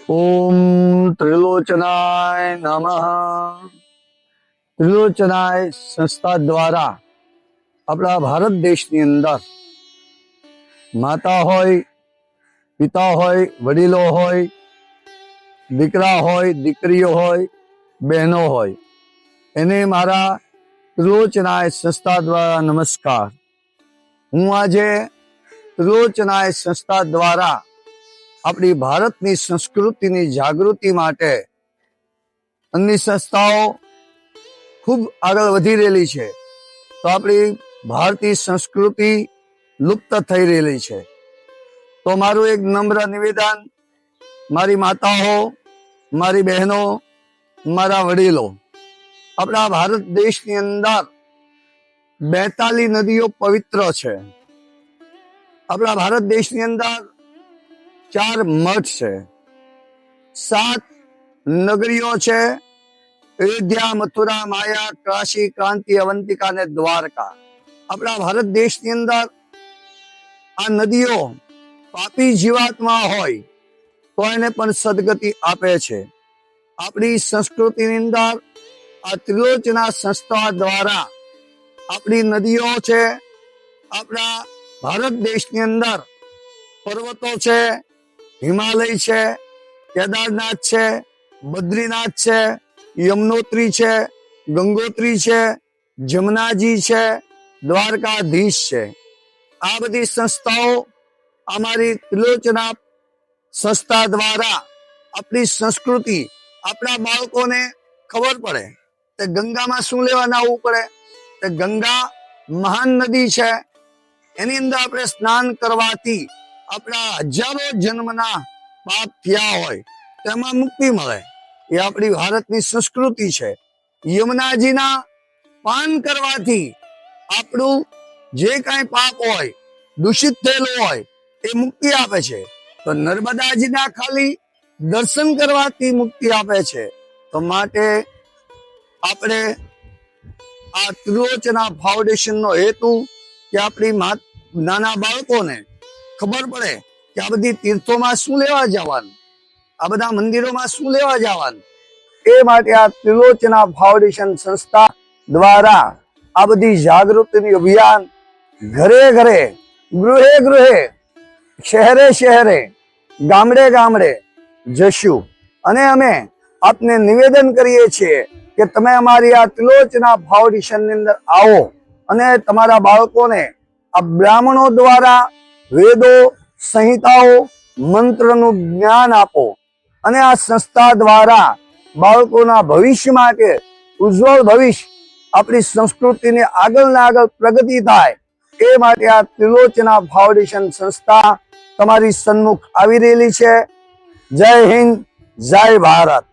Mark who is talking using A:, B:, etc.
A: ओम त्रिलोचनाय नमः। त्रिलोचनाय संस्था द्वारा अपना भारत देशनी अंदर माता होय, पिता होय, वडीलो होय, दीकरा होय, दीकरीओ होय, बहनों होय, एने मारा त्रिलोचनाय संस्था द्वारा नमस्कार। हूँ आजे त्रिलोचनाय संस्था द्वारा अपनी भारतनी संस्कृतिनी जागृति माटे अन्य संस्थाओं खूब आगळ वधी रहेली छे, तो अपनी भारतीय संस्कृति लुप्त थई रहेली छे। तो मारू एक नम्र निवेदन, मारी माताओं, मारी बहनों, मारा वडीलो, अपना भारत देशनी अंदर 42 नदीओ पवित्र छे। अपना भारत देशनी अंदर 4 मठ छे, 7 नगरीओ छे, अयोध्या, मथुरा, माया, काशी, क्रांति, अवंतिका ने द्वारका। अपना भारत देशनी अंदर आ नदीओ पापी जीवात्मा होय तो एने पण सदगति आपे छे। अपनी संस्कृति अंदर आ त्रिलोचना संस्था द्वारा अपनी नदीओ छे, अपना भारत देशनी अंदर पर्वतो छे, हिमालय छे, केदारनाथ छे, बद्रीनाथ छे, यमुनोत्री छे, गंगोत्री छे, जमुनाजी छे, द्वारकाधीश छे। आ बधी संस्थाओं हमारी त्रिलोचना संस्था द्वारा अपनी संस्कृति अपना बाळको ने खबर पड़े ते गंगा में शुं लेवा नावुं पड़े। ते गंगा महान नदी छे, एनी अंदर आपणे स्नान करवाथी अपना हजारों जन्मना पाप थया होय तेमां मुक्ति मळे। ये अपनी भारतनी संस्कृति छे। यमुनाजीना पान करवाथी आपणुं जे कांई पाप होय, दूषित थयेलुं होय, ए मुक्ति आपे छे। तो नर्मदाजीना खाली दर्शन करवाथी मुक्ति आपे छे। तो माटे आपणे आ त्रिलोचना फाउंडेशन नो हेतु कि अपनी नाना बाळकोने खबर पड़े कि आ बधी तीर्थों में शुं लेवा जवानुं, आ बधा मंदिरों में शुं लेवा जवानुं, ए माटे आ त्रिलोचना फाउंडेशन संस्था द्वारा आ बधी जागृति अभियान घरे घरे, गृहे गृहे, शहरे शहरे, गामडे गामडे जशु अने अमे आपने निवेदन करीए छीए कि तमे अमारी आ त्रिलोचना फाउंडेशन ની અંદર आओ અને તમારા બાળકોને आ ब्राह्मणों द्वारा वेदों, संहिताओं, मंत्रનું જ્ઞાન આપો અને આ સંસ્થા द्वारा બાળકોના ભવિષ્ય માટે ઉજ્જવળ ભવિષ્ય આપણી સંસ્કૃતિને આગળના આગળ પ્રગતિ થાય એ માટે આ ત્રિલોચના ફાઉન્ડેશન સંસ્થા તમારી સન્મુખ આવી રહેલી છે। જય હિન્દ, જય ભારત।